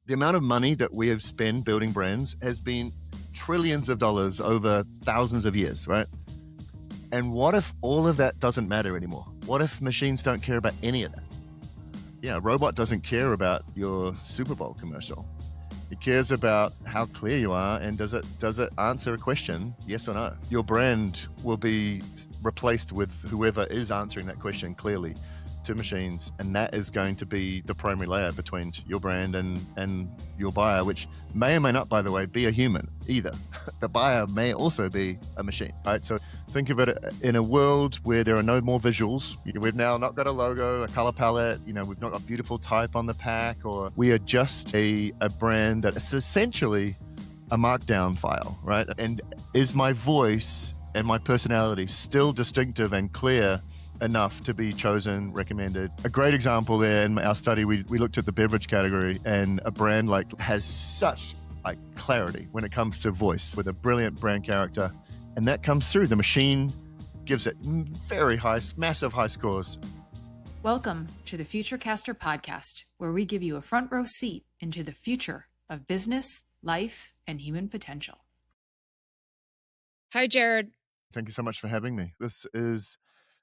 The amount of money that we have spent building brands has been trillions of dollars over thousands of years, right? And what if all of that doesn't matter anymore? What if machines don't care about any of that? Yeah, a robot doesn't care about your Super Bowl commercial. It cares about how clear you are and does it answer a question, yes or no? Your brand will be replaced with whoever is answering that question clearly to machines, and that is going to be the primary layer between your brand and your buyer, which may or may not, by the way, be a human either. The buyer may also be a machine, right? So think of it in a world where there are no more visuals. We've now not got a logo, a color palette, we've not got beautiful type on the pack, or we are just a brand that is essentially a markdown file, right? And is my voice and my personality still distinctive and clear enough to be chosen, recommended? A great example there in our study, we looked at the beverage category, and a brand has such clarity when it comes to voice with a brilliant brand character, and that comes through. The machine gives it very high, massive high scores. Welcome to the Futurecaster podcast, where we give you a front row seat into the future of business, life, and human potential. Hi, Jared. Thank you so much for having me. This is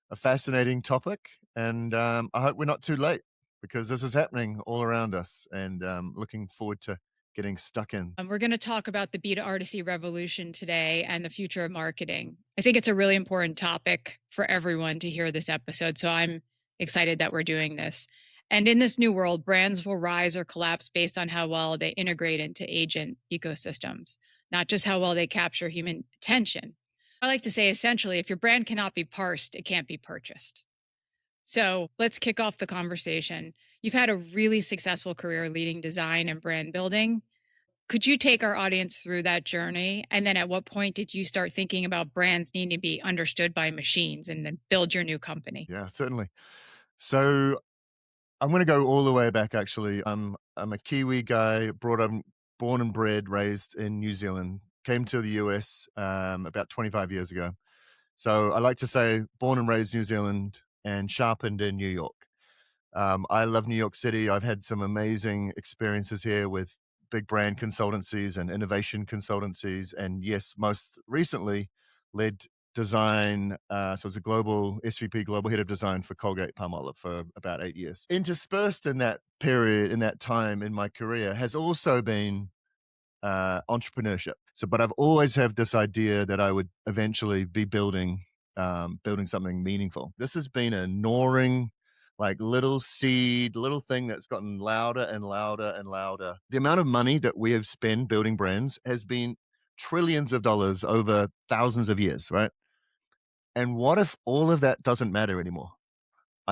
a fascinating topic, and I hope we're not too late, because this is happening all around us, and looking forward to getting stuck in. We're going to talk about the B2R2C revolution today and the future of marketing. I think it's a really important topic for everyone to hear this episode, so I'm excited that we're doing this. And in this new world, brands will rise or collapse based on how well they integrate into agent ecosystems, not just how well they capture human attention. I like to say, essentially, if your brand cannot be parsed, it can't be purchased. So let's kick off the conversation. You've had a really successful career leading design and brand building. Could you take our audience through that journey? And then at what point did you start thinking about brands needing to be understood by machines and then build your new company? Yeah, certainly. So I'm going to go all the way back, actually. I'm a Kiwi guy, born and bred, raised in New Zealand, came to the US about 25 years ago. So I like to say born and raised New Zealand and sharpened in New York. I love New York City. I've had some amazing experiences here with big brand consultancies and innovation consultancies. And yes, most recently led design. So I was a global SVP, global head of design for Colgate Palmolive for about 8 years. Interspersed in that period, in that time in my career, has also been entrepreneurship. But I've always had this idea that I would eventually be building something meaningful. This has been a gnawing, little seed, little thing that's gotten louder and louder and louder. The amount of money that we have spent building brands has been trillions of dollars over thousands of years, right? And what if all of that doesn't matter anymore?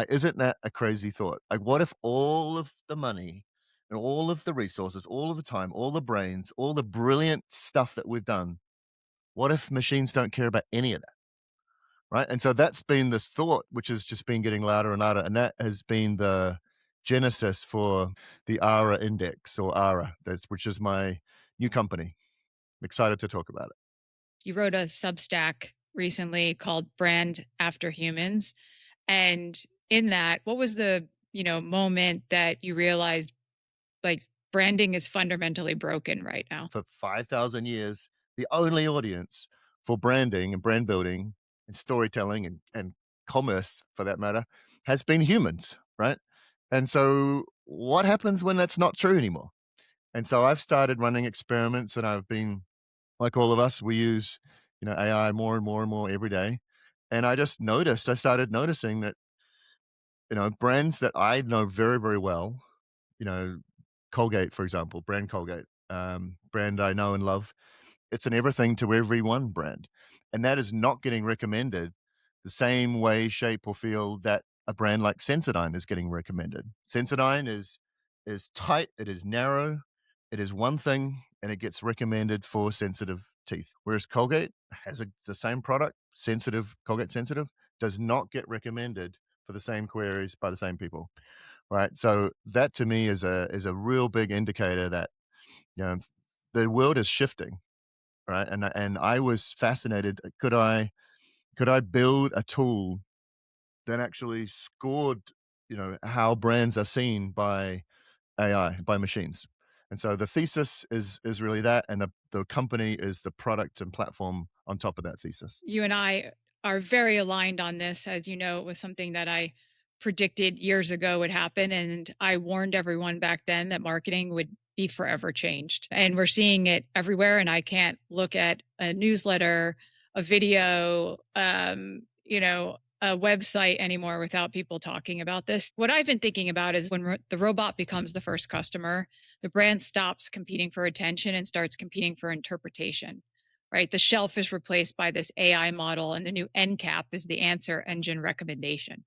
Isn't that a crazy thought? What if all of the money and all of the resources, all of the time, all the brains, all the brilliant stuff that we've done, what if machines don't care about any of that? Right. And so that's been this thought, which has just been getting louder and louder. And that has been the genesis for the ARA Index, or ARA, which is my new company. Excited to talk about it. You wrote a Substack recently called Brand After Humans. And in that, what was the, moment that you realized branding is fundamentally broken right now? For 5,000 years, the only audience for branding and brand building and storytelling and commerce, for that matter, has been humans, right? And so what happens when that's not true anymore? And so I've started running experiments, and I've been, like all of us, we use, AI more and more and more every day. And I started noticing that, brands that I know very, very well, Colgate, for example, brand Colgate, brand I know and love. It's an everything to everyone brand. And that is not getting recommended the same way, shape, or feel that a brand like Sensodyne is getting recommended. Sensodyne is tight, it is narrow, it is one thing, and it gets recommended for sensitive teeth. Whereas Colgate has the same product, Colgate Sensitive, does not get recommended for the same queries by the same people. Right. So that to me is a real big indicator that, the world is shifting. Right. And I was fascinated. Could I build a tool that actually scored, how brands are seen by AI, by machines? And so the thesis is really that, and the company is the product and platform on top of that thesis. You and I are very aligned on this. As you know, it was something that I predicted years ago would happen. And I warned everyone back then that marketing would be forever changed. And we're seeing it everywhere. And I can't look at a newsletter, a video, a website anymore without people talking about this. What I've been thinking about is when the robot becomes the first customer, the brand stops competing for attention and starts competing for interpretation, right? The shelf is replaced by this AI model, and the new end cap is the answer engine recommendation.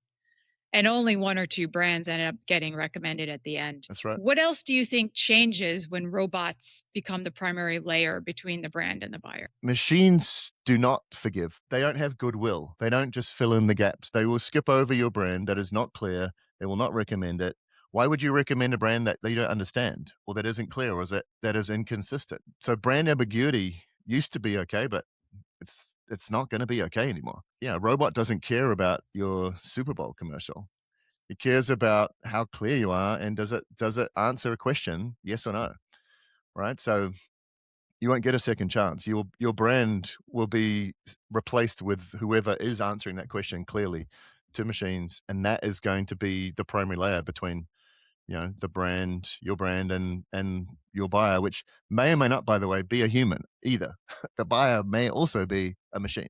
And only one or two brands ended up getting recommended at the end. That's right. What else do you think changes when robots become the primary layer between the brand and the buyer? Machines do not forgive. They don't have goodwill. They don't just fill in the gaps. They will skip over your brand that is not clear. They will not recommend it. Why would you recommend a brand that you don't understand, or that isn't clear, or that is inconsistent? So brand ambiguity used to be okay, but it's not going to be okay anymore. Yeah, a robot doesn't care about your Super Bowl commercial. It cares about how clear you are, and does it answer a question, yes or no, right? So you won't get a second chance. Your brand will be replaced with whoever is answering that question clearly to machines, and that is going to be the primary layer between the brand, your brand, and your buyer, which may or may not, by the way, be a human either. The buyer may also be a machine.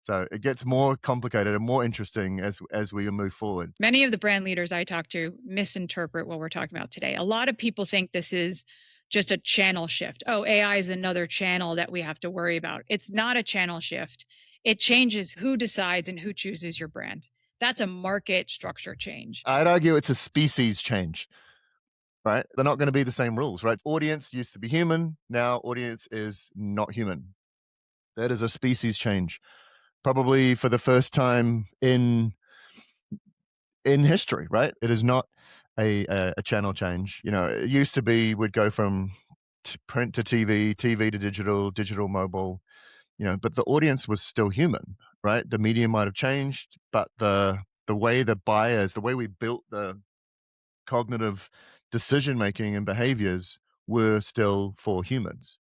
So it gets more complicated and more interesting as we move forward. Many of the brand leaders I talk to misinterpret what we're talking about today. A lot of people think this is just a channel shift. Oh, AI is another channel that we have to worry about. It's not a channel shift. It changes who decides and who chooses your brand. That's a market structure change. I'd argue it's a species change, right? They're not going to be the same rules, right? Audience used to be human. Now audience is not human. That is a species change, probably for the first time in history, right? It is not a channel change. It used to be we'd go from print to TV, TV to digital, digital mobile, but the audience was still human, right? The medium might have changed, but the way the buyers, the way we built the cognitive decision making and behaviors were still for humans,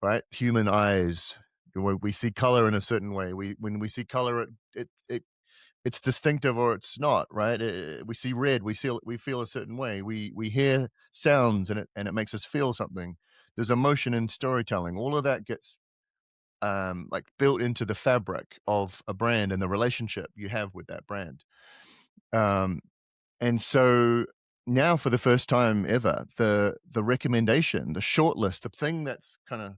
right? Human eyes. When we see color in a certain way, when we see color, it's distinctive or it's not, right? We see red, we feel a certain way. We hear sounds and it makes us feel something. There's emotion in storytelling. All of that gets like built into the fabric of a brand and the relationship you have with that brand. And so now, for the first time ever, the recommendation, the shortlist, the thing that's kind of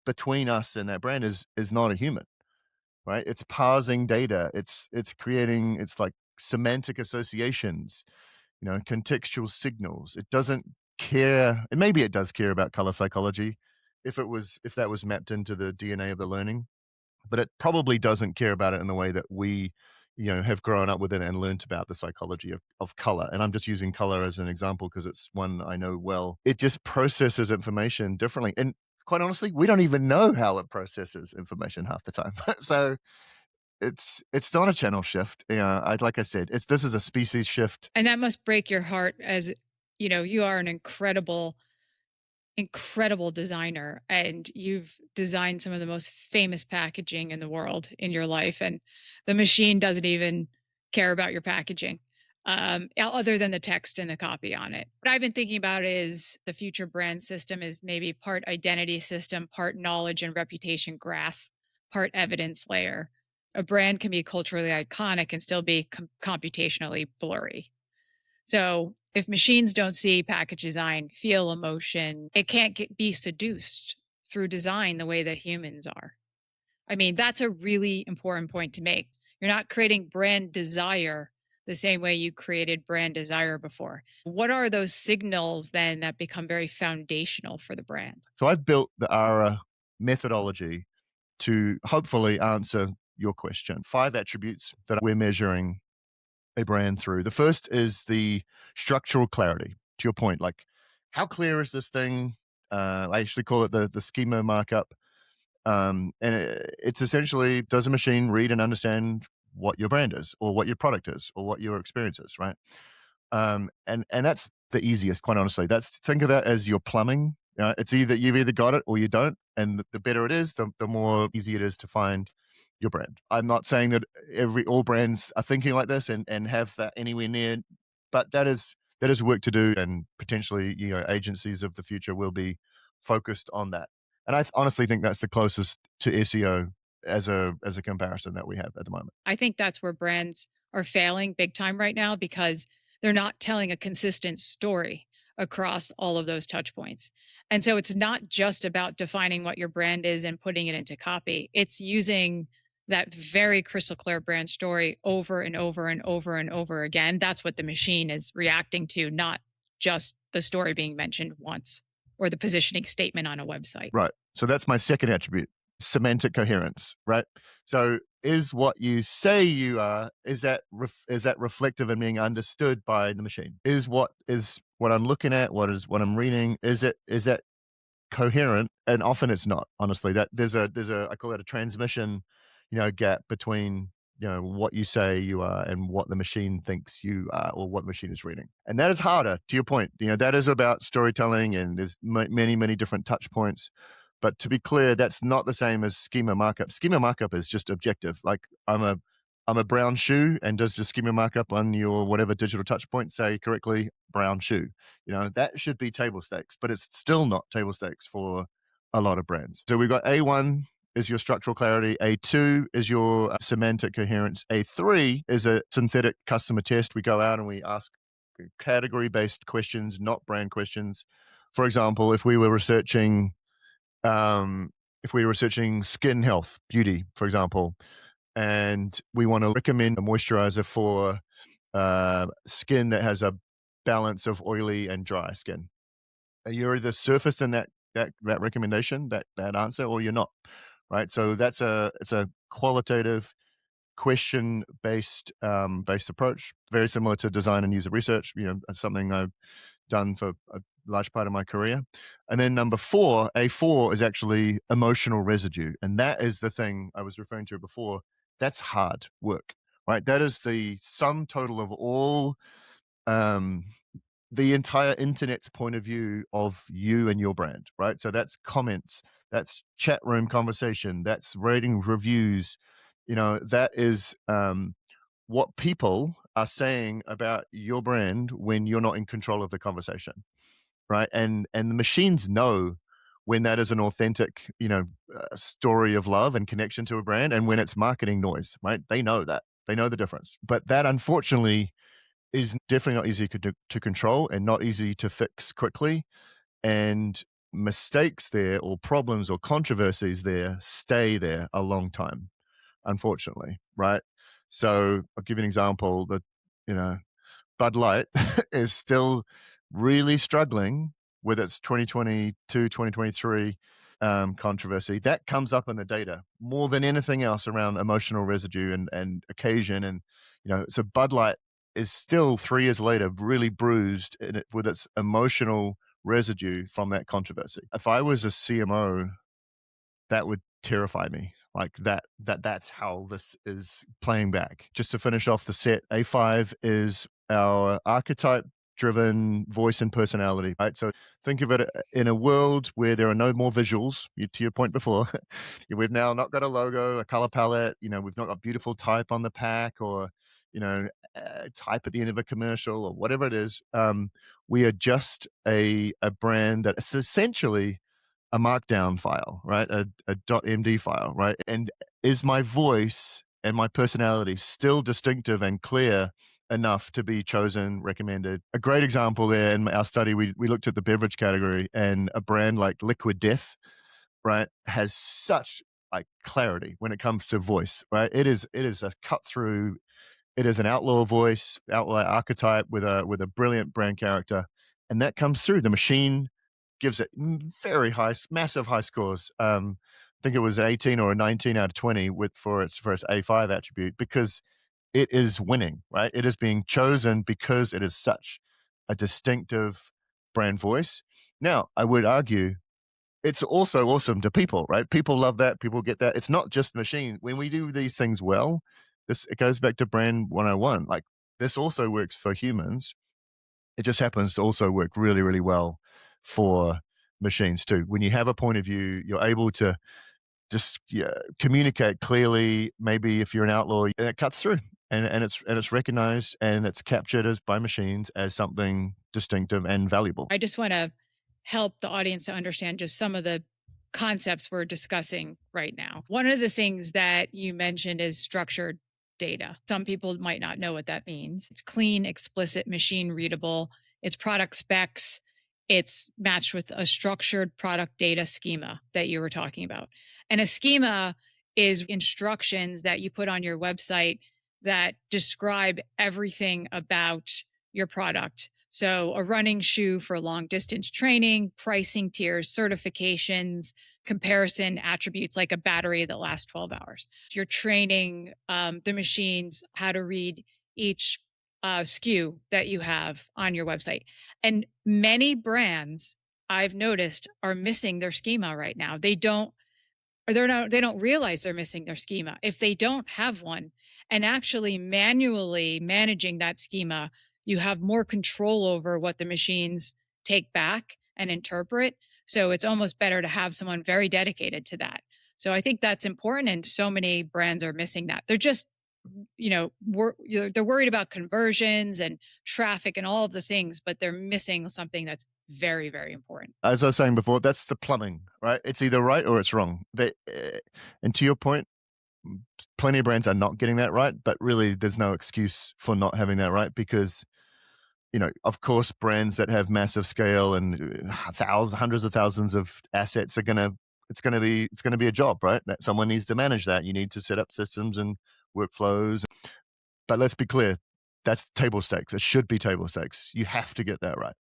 between us and that brand is not a human, right? It's parsing data. It's creating, it's like semantic associations, contextual signals. It doesn't care, and maybe it does care about color psychology if that was mapped into the DNA of the learning, but it probably doesn't care about it in the way that we have grown up with it and learned about the psychology of color. And I'm just using color as an example because it's one I know well. It just processes information differently. And quite honestly, we don't even know how it processes information half the time. So it's not a channel shift. Like I said, this is a species shift. And that must break your heart, as you are an incredible designer, and you've designed some of the most famous packaging in the world in your life, and the machine doesn't even care about your packaging, other than the text and the copy on it. What I've been thinking about is the future brand system is maybe part identity system, part knowledge and reputation graph, part evidence layer. A brand can be culturally iconic and still be computationally blurry. So if machines don't see package design, feel emotion, it can't be seduced through design the way that humans are. I mean, that's a really important point to make. You're not creating brand desire the same way you created brand desire before. What are those signals then that become very foundational for the brand? So I've built the ARA methodology to hopefully answer your question. 5 attributes that we're measuring a brand through. The first is the structural clarity. To your point, like how clear is this thing? I actually call it the schema markup. And it's essentially, does a machine read and understand what your brand is, or what your product is, or what your experience is, right? And that's the easiest, quite honestly. Think of that as your plumbing. It's you've either got it or you don't, and the better it is, the more easy it is to find your brand. I'm not saying that all brands are thinking like this and have that anywhere near, but that is work to do, and potentially agencies of the future will be focused on that. And I honestly think that's the closest to SEO as a comparison that we have at the moment. I think that's where brands are failing big time right now because they're not telling a consistent story across all of those touch points. And so it's not just about defining what your brand is and putting it into copy. It's using that very crystal clear brand story over and over and over and over again. That's what the machine is reacting to, not just the story being mentioned once or the positioning statement on a website. Right. So that's my second attribute, semantic coherence, right? So is what you say you are, is that reflective and being understood by the machine? Is what I'm looking at, what I'm reading, is that coherent? And often it's not, honestly. That there's a I call it a transmission, gap between what you say you are and what the machine thinks you are, or what the machine is reading. And that is harder, to your point. That is about storytelling, and there's many different touch points. But to be clear, that's not the same as schema markup. Schema markup is just objective. Like I'm a brown shoe, and does the schema markup on your whatever digital touch point say correctly brown shoe? That should be table stakes, but it's still not table stakes for a lot of brands. So we've got A1 is your structural clarity, A2 is your semantic coherence, A3 is a synthetic customer test. We go out and we ask category-based questions, not brand questions. For example, if we were researching skin health, beauty, for example, and we want to recommend a moisturizer for skin that has a balance of oily and dry skin, you're either surfaced in that recommendation, that answer, or you're not, right? So it's a qualitative question based approach, very similar to design and user research. It's something I've done for a large part of my career. And then number 4, A4, is actually emotional residue. And that is the thing I was referring to before. That's hard work, right? That is the sum total of all the entire internet's point of view of you and your brand, right? So that's comments, that's chat room conversation, that's rating reviews. That is what people are saying about your brand when you're not in control of the conversation, right? And the machines know when that is an authentic, story of love and connection to a brand, and when it's marketing noise, right? They know that. They know the difference. But that, unfortunately, is definitely not easy to control and not easy to fix quickly. And mistakes there, or problems or controversies there, stay there a long time, unfortunately, right? So I'll give you an example. Bud Light is still really struggling with its 2022, 2023 controversy. That comes up in the data more than anything else around emotional residue and occasion. And, so Bud Light is still 3 years later really bruised with its emotional residue from that controversy. If I was a CMO, that would terrify me. Like that's how this is playing back. Just to finish off the set, A5 is our archetype driven voice and personality, right? So think of it in a world where there are no more visuals, to your point before. We've now not got a logo, a color palette, we've not got beautiful type on the pack, or type at the end of a commercial, or whatever it is. We are just a brand that is essentially a markdown file, right? A .md file, right? And is my voice and my personality still distinctive and clear enough to be chosen, recommended? A great example there in our study, we looked at the beverage category, and a brand like Liquid Death, right, has such like clarity when it comes to voice, right? It is a cut through. It is an outlaw voice, outlaw archetype with a brilliant brand character, and that comes through. The machine gives it very high, massive high scores. I think it was 18 or a 19 out of 20 for its A5 attribute, because it is winning, right? It is being chosen because it is such a distinctive brand voice. Now, I would argue it's also awesome to people, right? People love that. People get that. It's not just machine. When we do these things well, it goes back to brand 101. Like, this also works for humans. It just happens to also work really, really well for machines too. When you have a point of view, you're able to just, yeah, communicate clearly. Maybe if you're an outlaw, and it cuts through, and it's recognized and it's captured as by machines as something distinctive and valuable. I just want to help the audience to understand just some of the concepts we're discussing right now. One of the things that you mentioned is structured data. Some people might not know what that means. It's clean, explicit, machine readable, it's product specs, it's matched with a structured product data schema that you were talking about. And a schema is instructions that you put on your website that describe everything about your product. So, a running shoe for long distance training, pricing tiers, certifications, comparison attributes like a battery that lasts 12 hours. You're training the machines how to read each SKU that you have on your website. And many brands I've noticed are missing their schema right now. They don't or they don't realize they're missing their schema. If they don't have one and actually manually managing that schema, you have more control over what the machines take back and interpret. So it's almost better to have someone very dedicated to that. So I think that's important, and so many brands are missing that. They're just, they're worried about conversions and traffic and all of the things, but they're missing something that's very, very important. As I was saying before, that's the plumbing, right? It's either right or it's wrong. And to your point, plenty of brands are not getting that right, but really there's no excuse for not having that right, because of course, brands that have massive scale and thousands, hundreds of thousands of assets it's gonna be a job, right? That someone needs to manage that. You need to set up systems and workflows. But let's be clear, that's table stakes. It should be table stakes. You have to get that right.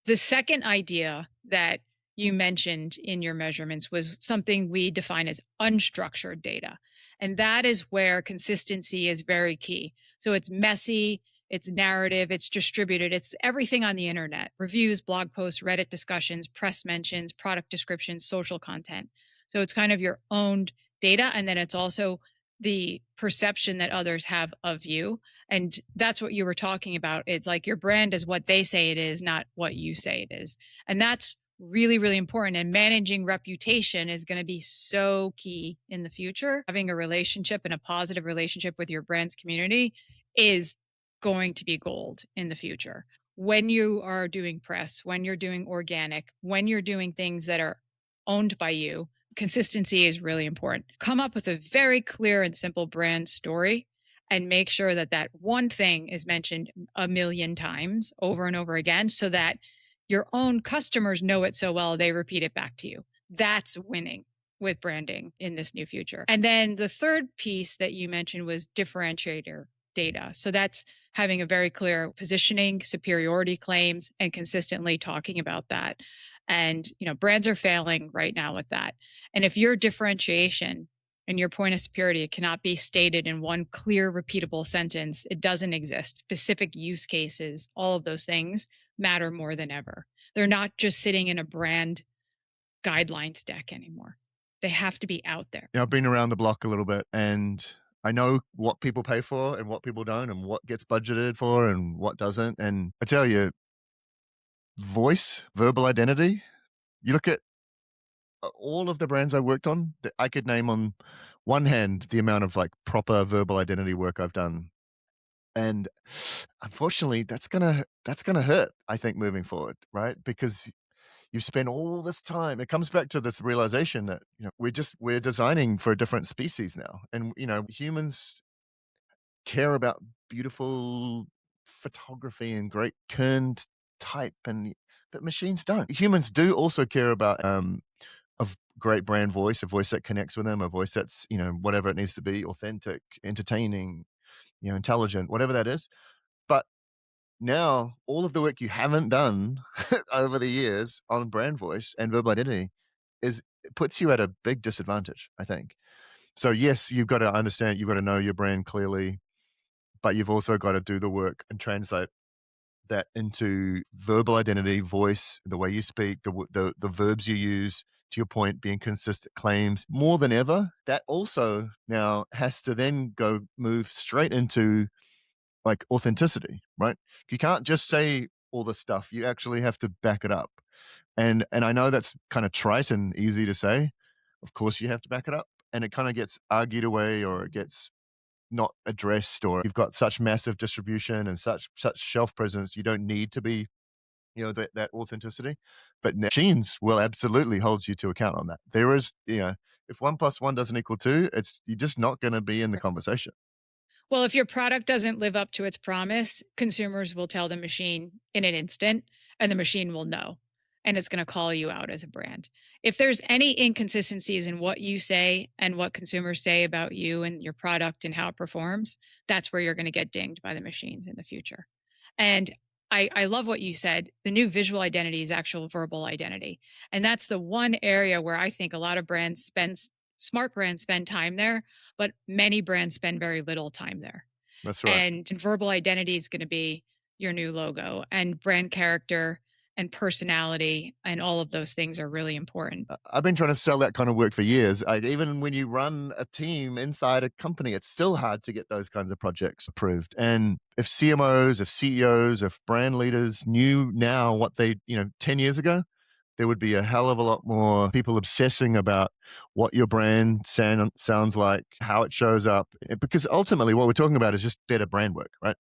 The second idea that you mentioned in your measurements was something we define as unstructured data. And that is where consistency is very key. So it's messy, it's narrative, it's distributed, it's everything on the internet: reviews, blog posts, Reddit discussions, press mentions, product descriptions, social content. So it's kind of your owned data. And then it's also the perception that others have of you. And that's what you were talking about. It's like your brand is what they say it is, not what you say it is. And that's really, really important. And managing reputation is going to be so key in the future. Having a relationship and a positive relationship with your brand's community is going to be gold in the future. When you are doing press, when you're doing organic, when you're doing things that are owned by you, consistency is really important. Come up with a very clear and simple brand story and make sure that that one thing is mentioned a million times over and over again, so that your own customers know it so well they repeat it back to you. That's winning with branding in this new future. And then the third piece that you mentioned was differentiator data. So that's having a very clear positioning, superiority claims, and consistently talking about that. And brands are failing right now with that. And if your differentiation and your point of superiority cannot be stated in one clear, repeatable sentence, it doesn't exist. Specific use cases, all of those things matter more than ever. They're not just sitting in a brand guidelines deck anymore. They have to be out there. I've been around the block a little bit, and I know what people pay for and what people don't, and what gets budgeted for and what doesn't. And I tell you, voice, verbal identity, you look at all of the brands I worked on, I could name on one hand the amount of proper verbal identity work I've done. And unfortunately, that's gonna hurt, I think, moving forward, right? Because you've spent all this time. It comes back to this realization that we're designing for a different species now, and humans care about beautiful photography and great kerned type, but machines don't. Humans do also care about of great brand voice, a voice that connects with them, a voice that's whatever it needs to be, authentic, entertaining, intelligent, whatever that is. But now all of the work you haven't done over the years on brand voice and verbal identity it puts you at a big disadvantage, I think. So yes, you've got to understand, you've got to know your brand clearly, but you've also got to do the work and translate that into verbal identity, voice, the way you speak, the verbs you use, to your point, being consistent claims more than ever. That also now has to then move straight into authenticity, right? You can't just say all this stuff. You actually have to back it up. And I know that's kind of trite and easy to say. Of course, you have to back it up, and it kind of gets argued away, or it gets not addressed, or you've got such massive distribution and such shelf presence. You don't need to be, that authenticity. But machines will absolutely hold you to account on that. There is, if 1+1 doesn't equal 2, you're just not going to be in the conversation. Well, if your product doesn't live up to its promise, consumers will tell the machine in an instant, and the machine will know. And it's going to call you out as a brand. If there's any inconsistencies in what you say and what consumers say about you and your product and how it performs, that's where you're going to get dinged by the machines in the future. And I love what you said. The new visual identity is actual verbal identity. And that's the one area where I think a lot of smart brands spend time there, but many brands spend very little time there. That's right. And verbal identity is going to be your new logo, and brand character and personality and all of those things are really important. I've been trying to sell that kind of work for years. Even when you run a team inside a company, it's still hard to get those kinds of projects approved. And if CMOs, if CEOs, if brand leaders knew now what 10 years ago, there would be a hell of a lot more people obsessing about what your brand sounds like, how it shows up. Because ultimately what we're talking about is just better brand work, right?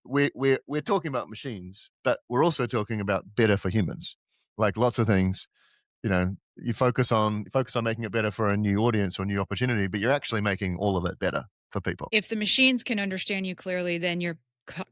We're talking about machines, but we're also talking about better for humans. Like lots of things, you focus on making it better for a new audience or a new opportunity, but you're actually making all of it better for people. If the machines can understand you clearly, then your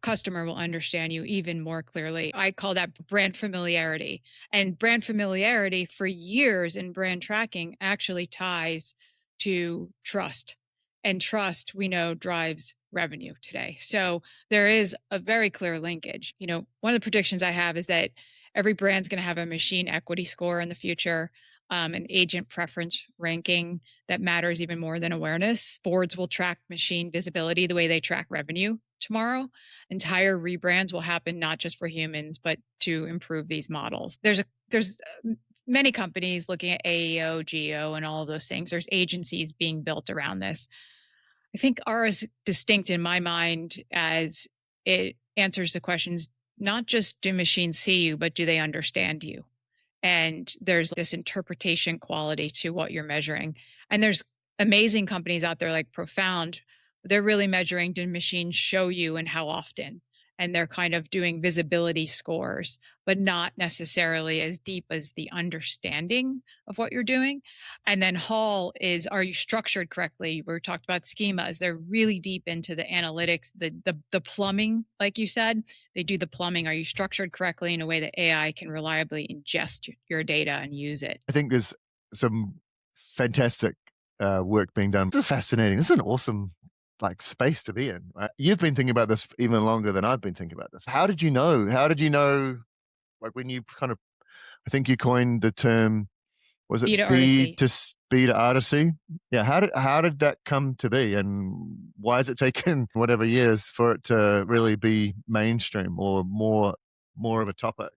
customer will understand you even more clearly. I call that brand familiarity. And brand familiarity for years in brand tracking actually ties to trust. And trust, we know, drives revenue today. So there is a very clear linkage. One of the predictions I have is that every brand's going to have a machine equity score in the future, an agent preference ranking that matters even more than awareness. Boards will track machine visibility the way they track revenue tomorrow. Entire rebrands will happen not just for humans, but to improve these models. There's many companies looking at AEO, GEO, and all of those things. There's agencies being built around this. I think ours is distinct in my mind as it answers the questions, not just do machines see you, but do they understand you? And there's this interpretation quality to what you're measuring. And there's amazing companies out there like Profound. They're really measuring, do machines show you and how often? And they're kind of doing visibility scores, but not necessarily as deep as the understanding of what you're doing. And then Hall is, are you structured correctly? We talked about schemas. They're really deep into the analytics, the plumbing, like you said. They do the plumbing. Are you structured correctly in a way that AI can reliably ingest your data and use it? I think there's some fantastic work being done. This is fascinating. This is an awesome space to be in, right? You've been thinking about this even longer than I've been thinking about this. How did you know? When you kind of, I think you coined the term, was it beta artistry? Yeah. How did that come to be, and why has it taken whatever years for it to really be mainstream or more of a topic?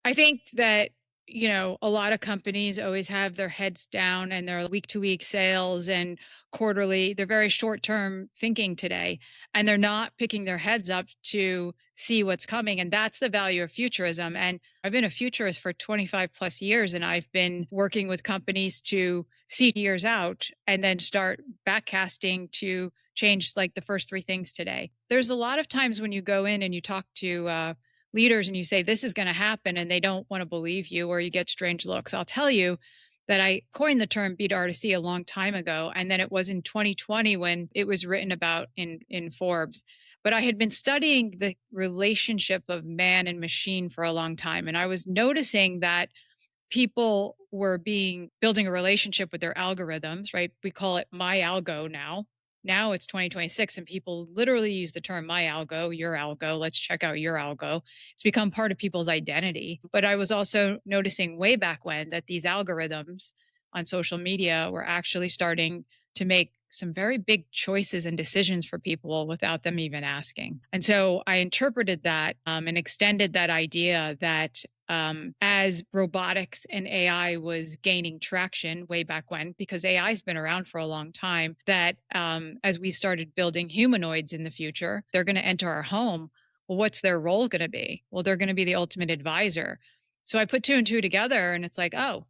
I think that a lot of companies always have their heads down and their week to week sales and quarterly. They're very short term thinking today, and they're not picking their heads up to see what's coming. And that's the value of futurism. And I've been a futurist for 25 plus years, and I've been working with companies to see years out and then start backcasting to change like the first 3 things today. There's a lot of times when you go in and you talk to leaders and you say, this is going to happen, and they don't want to believe you, or you get strange looks. I'll tell you that I coined the term beta artistry a long time ago. And then it was in 2020 when it was written about in Forbes. But I had been studying the relationship of man and machine for a long time. And I was noticing that people were building a relationship with their algorithms, right? We call it my algo now. Now it's 2026 and people literally use the term my algo, your algo. Let's check out your algo. It's become part of people's identity. But I was also noticing way back when that these algorithms on social media were actually starting to make some very big choices and decisions for people without them even asking. And so I interpreted that and extended that idea that as robotics and AI was gaining traction way back when, because AI has been around for a long time, that as we started building humanoids in the future, they're going to enter our home. Well, what's their role going to be? Well, they're going to be the ultimate advisor. So I put two and two together and it's like, oh,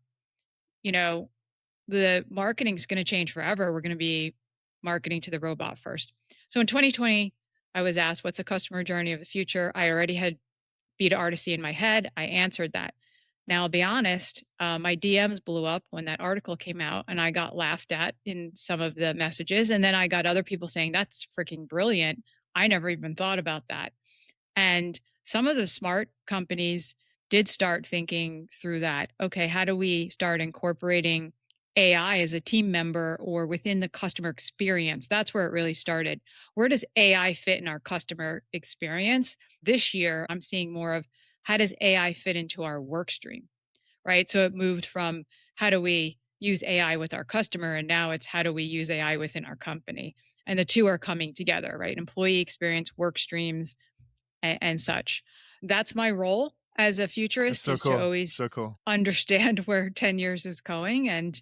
you know, the marketing's going to change forever. We're going to be marketing to the robot first. So in 2020, I was asked, what's the customer journey of the future? I already had Beta Artisy in my head. I answered that. Now, I'll be honest, my DMs blew up when that article came out and I got laughed at in some of the messages. And then I got other people saying, that's freaking brilliant. I never even thought about that. And some of the smart companies did start thinking through that. Okay, how do we start incorporating AI as a team member or within the customer experience? That's where it really started. Where does AI fit in our customer experience? This year, I'm seeing more of how does AI fit into our work stream, right? So it moved from how do we use AI with our customer, and now it's how do we use AI within our company? And the two are coming together, right? Employee experience, work streams, and such. That's my role as a That's futurist so is to cool. always So cool. understand where 10 years is going. And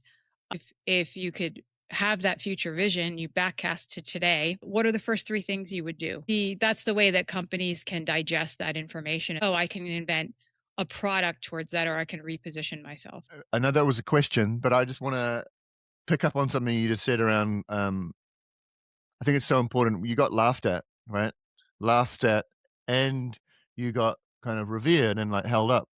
if you could have that future vision, you backcast to today, what are the first three things you would do? That's the way that companies can digest that information. Oh, I can invent a product towards that, or I can reposition myself. I know that was a question, but I just want to pick up on something you just said around, I think it's so important. You got laughed at, right? Laughed at, and you got kind of revered and like held up.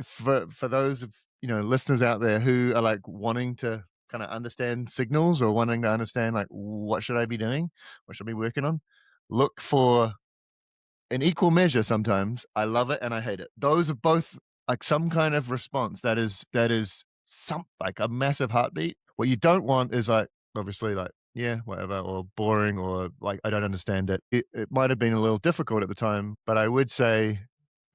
For those of listeners out there who are like wanting to kind of understand signals or wanting to understand like what should I be doing, what should I be working on, look for in equal measure. Sometimes I love it and I hate it. Those are both like some kind of response that is some like a massive heartbeat. What you don't want is like obviously like yeah whatever or boring or like I don't understand it. It might have been a little difficult at the time, but I would say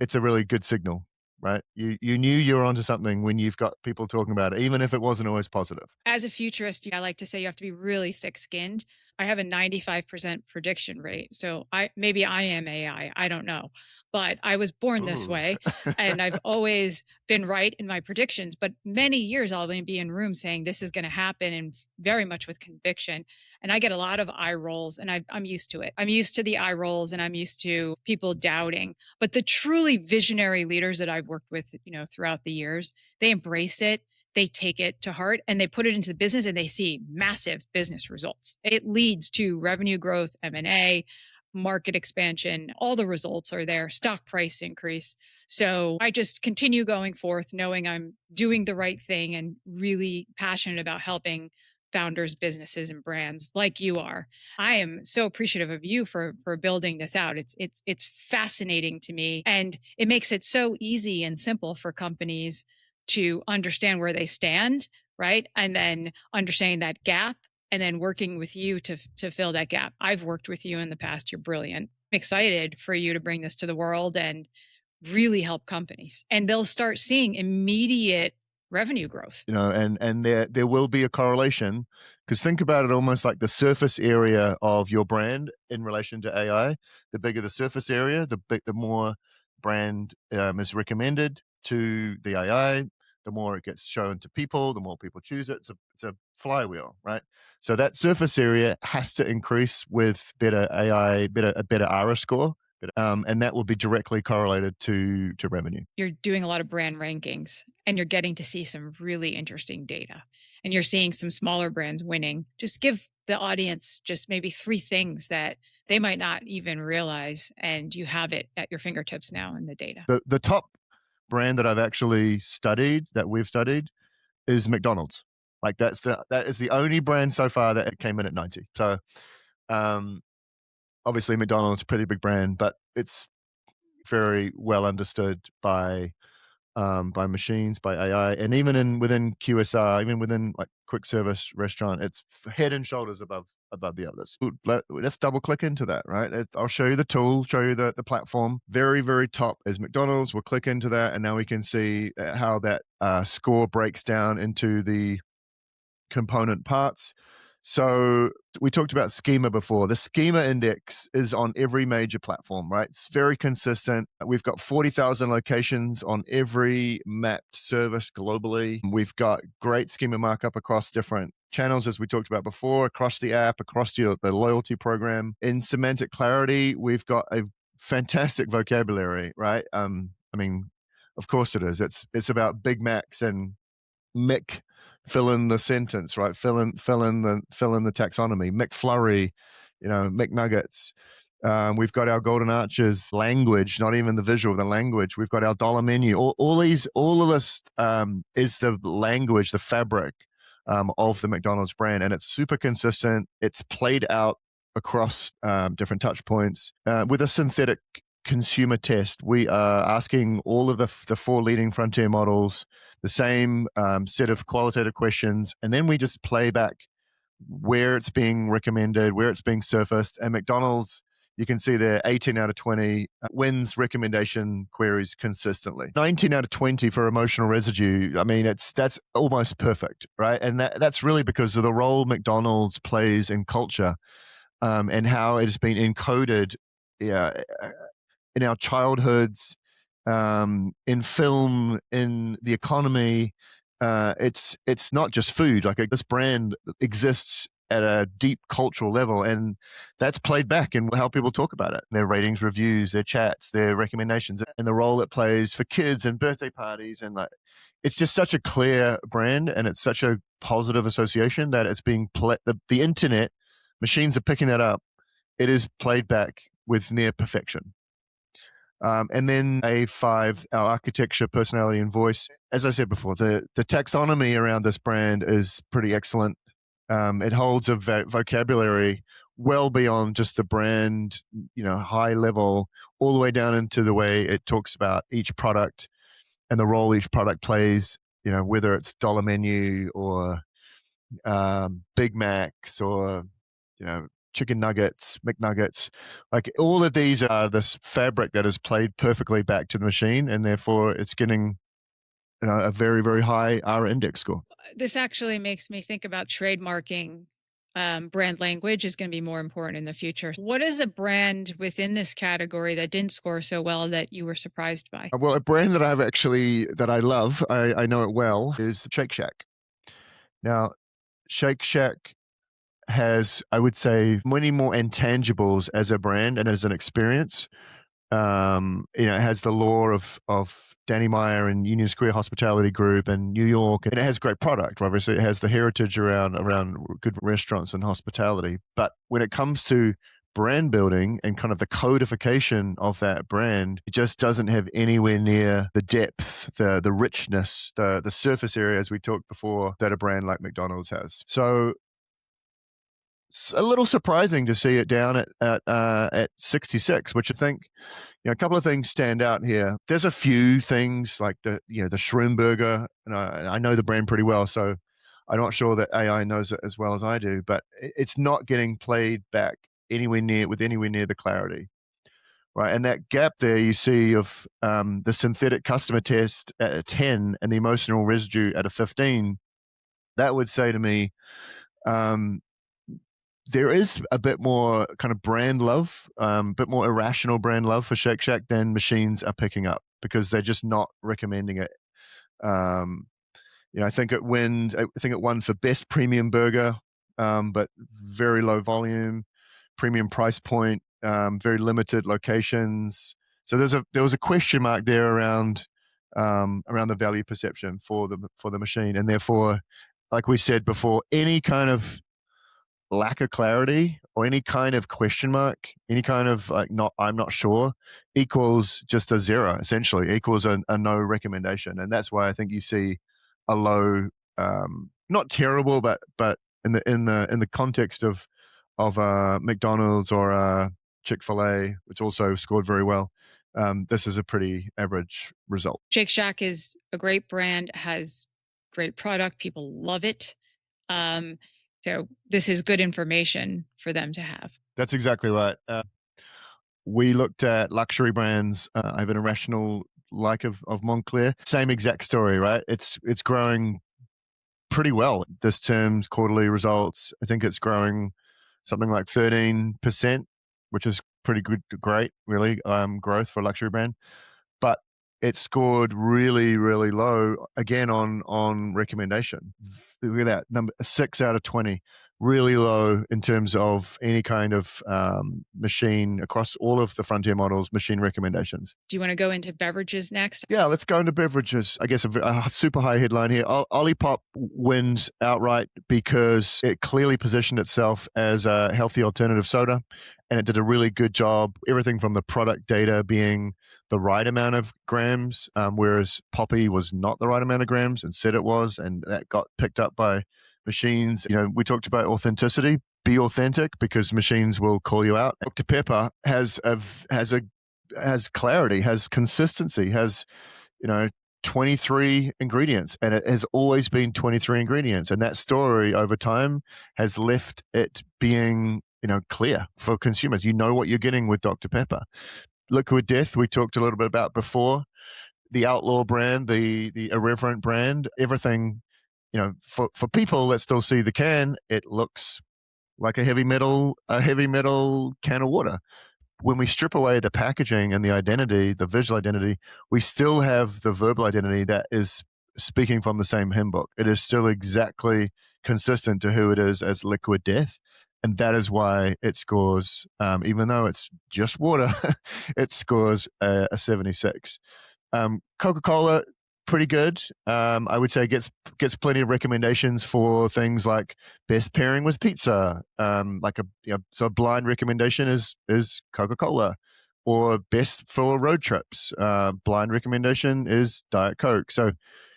it's a really good signal, right? You knew you were onto something when you've got people talking about it, even if it wasn't always positive. As a futurist, I like to say you have to be really thick skinned. I have a 95% prediction rate. So maybe I am AI. I don't know. But I was born this Ooh. way and I've always been right in my predictions. But many years I'll be in rooms saying this is going to happen and very much with conviction. And I get a lot of eye rolls and I'm used to it. I'm used to the eye rolls and I'm used to people doubting. But the truly visionary leaders that I've worked with, throughout the years, they embrace it, they take it to heart and they put it into the business and they see massive business results. It leads to revenue growth, M&A, market expansion. All the results are there, stock price increase. So I just continue going forth knowing I'm doing the right thing and really passionate about helping founders, businesses, and brands like you are. I am so appreciative of you for building this out. It's fascinating to me, and it makes it so easy and simple for companies to understand where they stand, right? And then understanding that gap and then working with you to fill that gap. I've worked with you in the past. You're brilliant. I'm excited for you to bring this to the world and really help companies. And they'll start seeing immediate revenue growth. And there will be a correlation, because think about it almost like the surface area of your brand in relation to AI. The bigger the surface area, the more brand is recommended to the AI, the more it gets shown to people, the more people choose it. It's a flywheel, right? So that surface area has to increase with better AI, a better ARA score, and that will be directly correlated to revenue. You're doing a lot of brand rankings and you're getting to see some really interesting data and you're seeing some smaller brands winning. Just give the audience just maybe three things that they might not even realize, and you have it at your fingertips now in the data. The top brand that I've actually studied, that we've studied, is McDonald's. Like that is the only brand so far that came in at 90. So obviously McDonald's is a pretty big brand, but it's very well understood by machines, by AI, and even within QSR, even within like quick service restaurant, it's head and shoulders above the others. Let's double click into that, right? I'll show you the tool, show you the platform. Very, very top is McDonald's. We'll click into that, and now we can see how that score breaks down into the component parts. So we talked about schema before. The schema index is on every major platform, right? It's very consistent. We've got 40,000 locations on every mapped service globally. We've got great schema markup across different channels, as we talked about before, across the app, across the loyalty program. In semantic clarity, we've got a fantastic vocabulary, right? I mean, of course it is. It's about Big Macs and Mick, fill in the sentence, right? Fill in the taxonomy. McFlurry, McNuggets. We've got our golden arches language, not even the visual, the language. We've got our dollar menu. All of this is the language, the fabric of the McDonald's brand, and it's super consistent. It's played out across different touch points with a synthetic consumer test. We are asking all of the four leading frontier models the same set of qualitative questions, and then we just play back where it's being recommended, where it's being surfaced. And McDonald's, you can see there, 18 out of 20 wins recommendation queries consistently. 19 out of 20 for emotional residue. I mean, that's almost perfect, right? And that's really because of the role McDonald's plays in culture and how it has been encoded in our childhoods, in film, in the economy. It's not just food. Like this brand exists at a deep cultural level, and that's played back in how people talk about it. Their ratings, reviews, their chats, their recommendations, and the role it plays for kids and birthday parties. And like, it's just such a clear brand, and it's such a positive association that it's being the internet machines are picking that up. It is played back with near perfection. And then A5, our architecture, personality, and voice. As I said before, the taxonomy around this brand is pretty excellent. It holds a vocabulary well beyond just the brand, high level, all the way down into the way it talks about each product and the role each product plays, whether it's dollar menu or Big Macs or, chicken nuggets, McNuggets. Like all of these are this fabric that is played perfectly back to the machine, and therefore it's getting a very, very high R index score. This actually makes me think about trademarking. Brand language is going to be more important in the future. What is a brand within this category that didn't score so well that you were surprised by? Well, a brand that I love, I know it well, is Shake Shack. Now, Shake Shack has, I would say, many more intangibles as a brand and as an experience. It has the lore of Danny Meyer and Union Square Hospitality Group and New York, and it has great product. Obviously, it has the heritage around good restaurants and hospitality. But when it comes to brand building and kind of the codification of that brand, it just doesn't have anywhere near the depth, the richness, the surface area, as we talked before, that a brand like McDonald's has. So it's a little surprising to see it down at 66, which I think, a couple of things stand out here. There's a few things like the Shroom Burger, and I know the brand pretty well, so I'm not sure that AI knows it as well as I do, but it's not getting played back anywhere near the clarity, right? And that gap there you see of the synthetic customer test at a 10 and the emotional residue at a 15, that would say to me, there is a bit more kind of brand love, a bit more irrational brand love for Shake Shack than machines are picking up because they're just not recommending it. I think it won for best premium burger, but very low volume, premium price point, very limited locations. So there was a question mark there around the value perception for the machine, and therefore, like we said before, any kind of lack of clarity or any kind of question mark, any kind of I'm not sure, equals just a zero, essentially equals a no recommendation. And that's why I think you see a low, not terrible, but in the context of McDonald's or Chick-fil-A, which also scored very well, this is a pretty average result. Shake Shack is a great brand, has great product, people love it. So this is good information for them to have. That's exactly right. We looked at luxury brands. I have an irrational like of Montclair. Same exact story, right? It's growing pretty well. This term's quarterly results, I think it's growing something like 13%, which is pretty good, great, really, growth for a luxury brand. But it scored really, really low again on recommendation. Look at that number, 6 out of 20, really low in terms of any kind of machine across all of the Frontier models, machine recommendations. Do you want to go into beverages next? Yeah, let's go into beverages. I guess a super high headline here. Olipop wins outright because it clearly positioned itself as a healthy alternative soda, and it did a really good job. Everything from the product data being the right amount of grams, whereas Poppy was not the right amount of grams and said it was, and that got picked up by machines. We talked about authenticity. Be authentic because machines will call you out. Dr. Pepper has clarity, has consistency, has 23 ingredients, and it has always been 23 ingredients. And that story over time has left it being clear for consumers. You know what you're getting with Dr. Pepper. Liquid Death, we talked a little bit about before. The outlaw brand, the irreverent brand, everything. For people that still see the can, it looks like a heavy metal can of water. When we strip away the packaging and the identity, the visual identity, we still have the verbal identity that is speaking from the same hymn book. It is still exactly consistent to who it is as Liquid Death. And that is why it scores, even though it's just water, it scores a 76. Coca-Cola, pretty good. I would say gets plenty of recommendations for things like best pairing with pizza. So a blind recommendation is Coca-Cola, or best for road trips. Blind recommendation is Diet Coke. So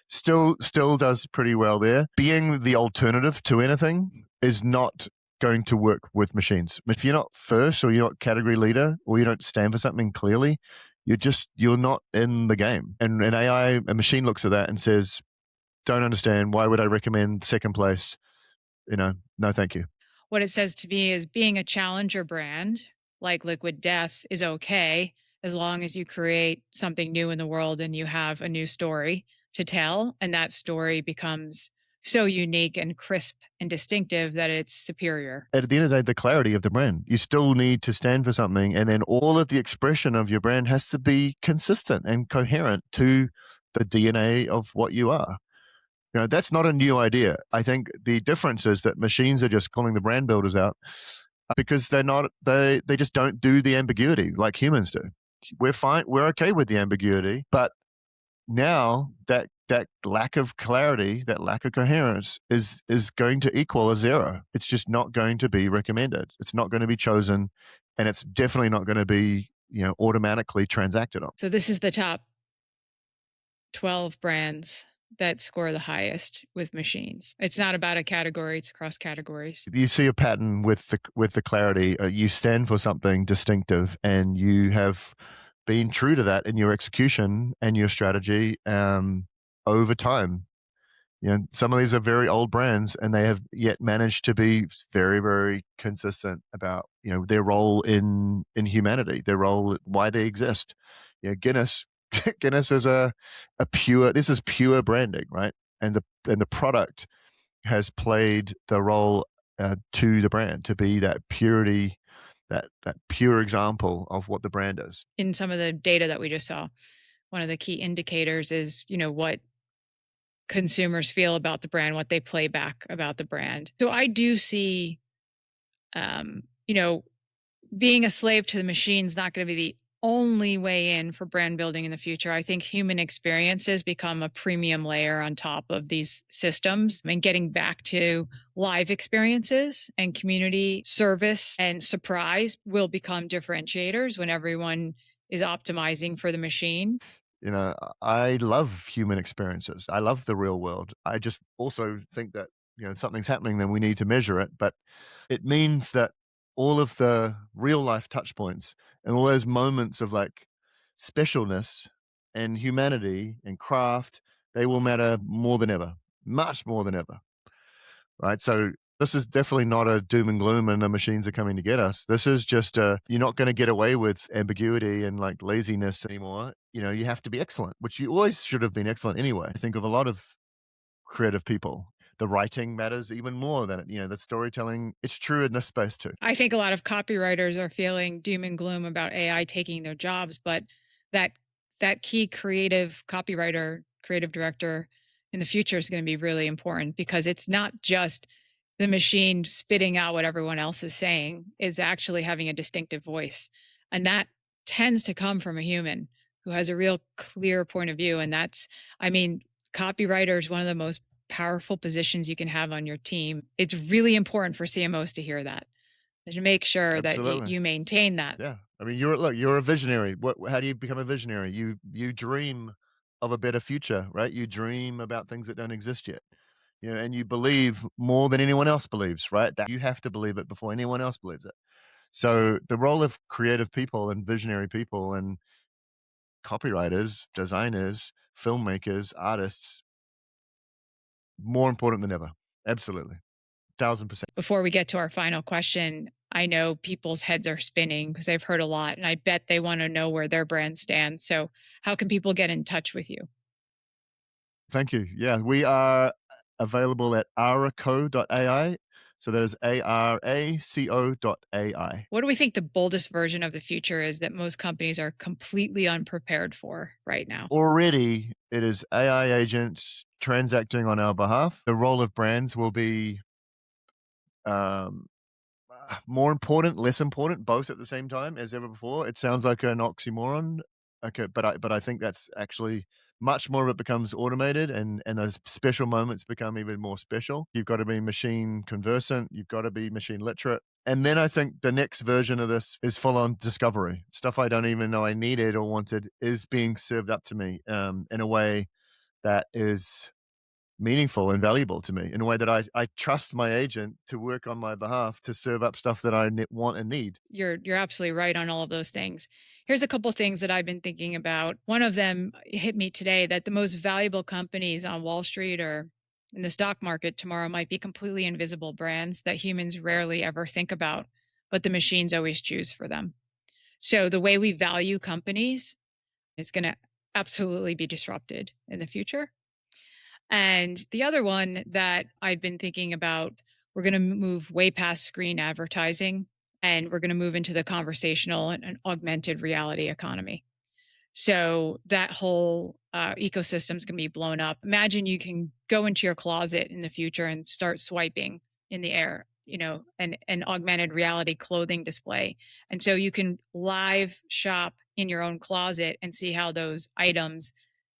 still does pretty well there. Being the alternative to anything is not going to work with machines. If you're not first, or you're not category leader, or you don't stand for something clearly, you're not in the game. And an AI, a machine looks at that and says, don't understand. Why would I recommend second place? No, thank you. What it says to me is being a challenger brand like Liquid Death is okay as long as you create something new in the world and you have a new story to tell. And that story becomes so unique and crisp and distinctive that it's superior. At the end of the day, the clarity of the brand, you still need to stand for something. And then all of the expression of your brand has to be consistent and coherent to the DNA of what you are. That's not a new idea. I think the difference is that machines are just calling the brand builders out because they just don't do the ambiguity like humans do. We're fine. We're okay with the ambiguity, but now that lack of clarity, that lack of coherence is going to equal a 0. It's just not going to be recommended. It's not going to be chosen, and it's definitely not going to be automatically transacted on. So this is the top 12 brands that score the highest with machines. It's not about a category, it's across categories. You see a pattern with the clarity. You stand for something distinctive, and you have been true to that in your execution and your strategy over time. Some of these are very old brands, and they have yet managed to be very, very consistent about their role in humanity, their role, why they exist. Guinness is this is pure branding, right? And the product has played the role to the brand to be that purity, that pure example of what the brand is. In some of the data that we just saw, one of the key indicators is what consumers feel about the brand, what they play back about the brand. So I do see, being a slave to the machine is not going to be the only way in for brand building in the future. I think human experiences become a premium layer on top of these systems, and getting back to live experiences and community service and surprise will become differentiators when everyone is optimizing for the machine. I love human experiences. I love the real world. I just also think that, something's happening, then we need to measure it. But it means that all of the real life touch points and all those moments of like specialness and humanity and craft, they will matter more than ever, much more than ever. Right. So this is definitely not a doom and gloom and the machines are coming to get us. This is just you're not going to get away with ambiguity and like laziness anymore. You have to be excellent, which you always should have been excellent anyway. I think of a lot of creative people. the writing matters even more than the storytelling. It's true in this space too. I think a lot of copywriters are feeling doom and gloom about AI taking their jobs, but that that key creative copywriter, creative director in the future is going to be really important because it's not just the machine spitting out what everyone else is saying, is actually having a distinctive voice. And that tends to come from a human who has a real clear point of view. And that's, I mean, copywriter is one of the most powerful positions you can have on your team. It's really important for CMOs to hear that, to make sure that Absolutely. you maintain that. Yeah. I mean, you're a visionary. How do you become a visionary? You dream of a better future, right? You dream about things that don't exist yet. And you believe more than anyone else believes, right? That you have to believe it before anyone else believes it. So the role of creative people and visionary people and copywriters, designers, filmmakers, artists, more important than ever. Absolutely. 1000%. Before we get to our final question, I know people's heads are spinning because they've heard a lot, and I bet they want to know where their brand stands. So, how can people get in touch with you? Thank you. Yeah, we are available at araco.ai. So that is ARACO.ai. What do we think the boldest version of the future is that most companies are completely unprepared for right now? Already, it is AI agents transacting on our behalf. The role of brands will be um, more important, less important, both at the same time as ever before. It sounds like an oxymoron, okay, but I think that's actually much more of it becomes automated, and those special moments become even more special. You've got to be machine conversant, you've got to be machine literate. And then I think the next version of this is full on discovery. Stuff I don't even know I needed or wanted is being served up to me in a way that is meaningful and valuable to me, in a way that I trust my agent to work on my behalf to serve up stuff that I want and need. You're absolutely right on all of those things. Here's a couple things that I've been thinking about. One of them hit me today, that the most valuable companies on Wall Street or in the stock market tomorrow might be completely invisible brands that humans rarely ever think about, but the machines always choose for them. So the way we value companies is going to absolutely be disrupted in the future. And the other one that I've been thinking about, we're going to move way past screen advertising and we're going to move into the conversational and augmented reality economy. So that whole ecosystem is going to be blown up. Imagine you can go into your closet in the future and start swiping in the air, an augmented reality clothing display. And so you can live shop in your own closet and see how those items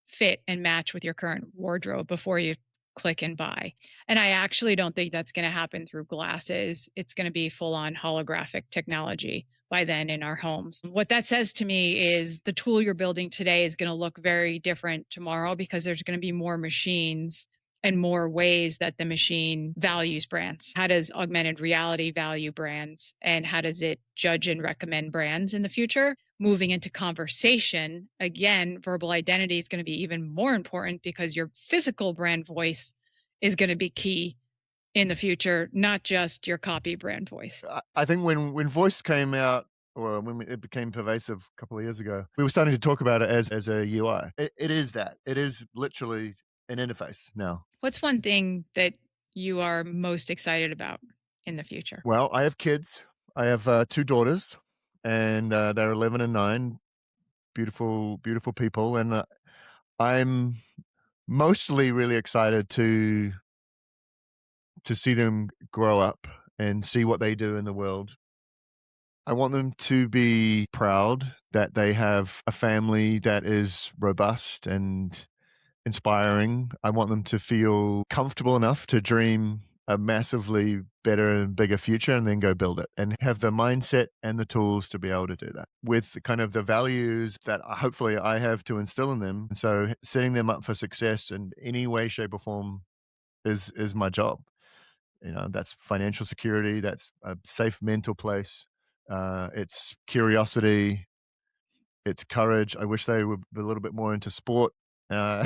fit and match with your current wardrobe before you click and buy. And I actually don't think that's going to happen through glasses. It's going to be full on holographic technology by then in our homes. What that says to me is the tool you're building today is going to look very different tomorrow because there's going to be more machines and more ways that the machine values brands. How does augmented reality value brands, and how does it judge and recommend brands in the future? Moving into conversation, again, verbal identity is going to be even more important because your physical brand voice is going to be key in the future, not just your copy brand voice. I think when voice came out, or when it became pervasive a couple of years ago, we were starting to talk about it as a UI. It is that. It is literally an interface now. What's one thing that you are most excited about in the future? Well, I have kids. I have 2 daughters, and they're 11 and 9. Beautiful, beautiful people, and I'm mostly really excited to see them grow up and see what they do in the world. I want them to be proud that they have a family that is robust and inspiring. I want them to feel comfortable enough to dream a massively better and bigger future and then go build it, and have the mindset and the tools to be able to do that with kind of the values that hopefully I have to instill in them. And so setting them up for success in any way, shape, or form is my job. That's financial security, that's a safe mental place, it's curiosity, it's courage. I wish they were a little bit more into sport. Uh,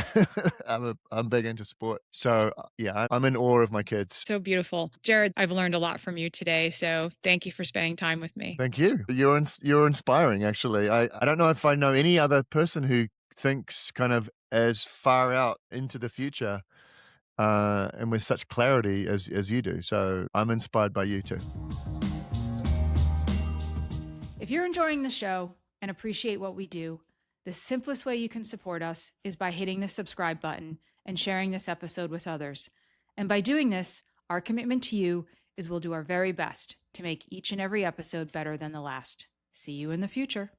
I'm big into sport. So yeah, I'm in awe of my kids. So beautiful. Jared, I've learned a lot from you today. So thank you for spending time with me. Thank you. You're inspiring, actually. I don't know if I know any other person who thinks kind of as far out into the future and with such clarity as you do. So I'm inspired by you too. If you're enjoying the show and appreciate what we do, the simplest way you can support us is by hitting the subscribe button and sharing this episode with others. And by doing this, our commitment to you is we'll do our very best to make each and every episode better than the last. See you in the future.